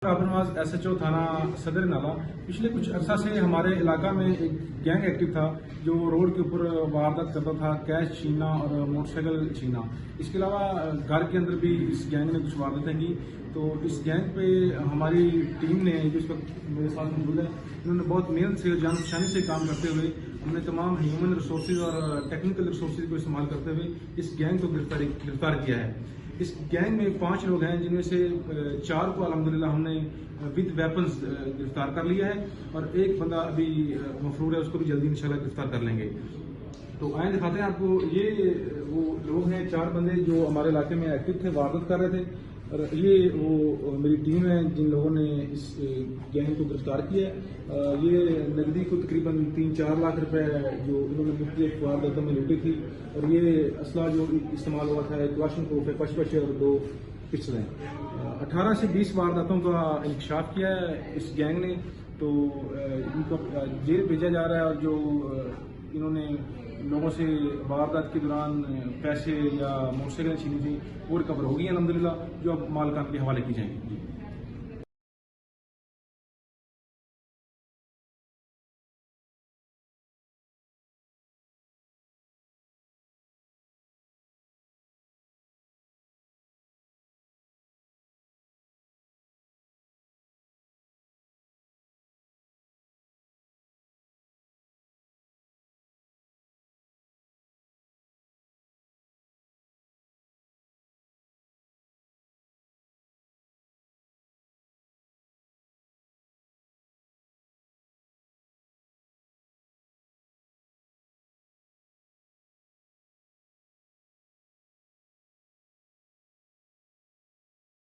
Nawaz SHO थाना सदर नाला पिछले कुछ अरसा से हमारे इलाका में एक गैंग एक्टिव था जो रोड के ऊपर वारदात करता था, कैश छीनना और मोटरसाइकिल छीनना। इसके अलावा घर के अंदर भी इस गैंग ने कुछ वारदातें की। तो इस गैंग पे हमारी टीम ने, जो इस वक्त मेरे साथ मौजूद है, इन्होंने बहुत मेहनत से, जानबूझ से काम करते हुए हमने तमाम ह्यूमन रिसोर्सेज और टेक्निकल रिसोर्सेज को इस्तेमाल करते हुए इस गैंग को गिरफ्तार किया है। इस गैंग में 5 लोग हैं, जिनमें से 4 को अल्हम्दुलिल्लाह हमने विद वेपन्स गिरफ्तार कर लिया है और एक बंदा अभी मफरूर है, उसको भी जल्दी इंशाल्लाह गिरफ्तार कर लेंगे। तो आए दिखाते हैं आपको, ये वो लोग हैं, 4 बंदे जो हमारे इलाके में एक्टिव थे, वारदात कर रहे थे। और ये वो मेरी टीम है जिन लोगों ने इस गैंग को गिरफ्तार किया है। ये नकदी को तकरीबन 3-4 लाख रुपए जो इन्होंने मुख्तलिफ वारदातों में लूटी थी, और ये असला जो इस्तेमाल हुआ था, एक क्लाशन प्रूफ है, पचपच और 2 पिस्टल हैं। 18 से 20 वारदातों का इंकशाफ किया है इस गैंग ने। तो इनको जेल भेजा जा रहा है, और जो इन्होंने लोगों से वारदात के दौरान पैसे या मोटरसाइकिल छीनी थी वो रिकवर हो गई है अल्हम्दुलिल्लाह, जो अब मालिकान के हवाले की जाएंगी।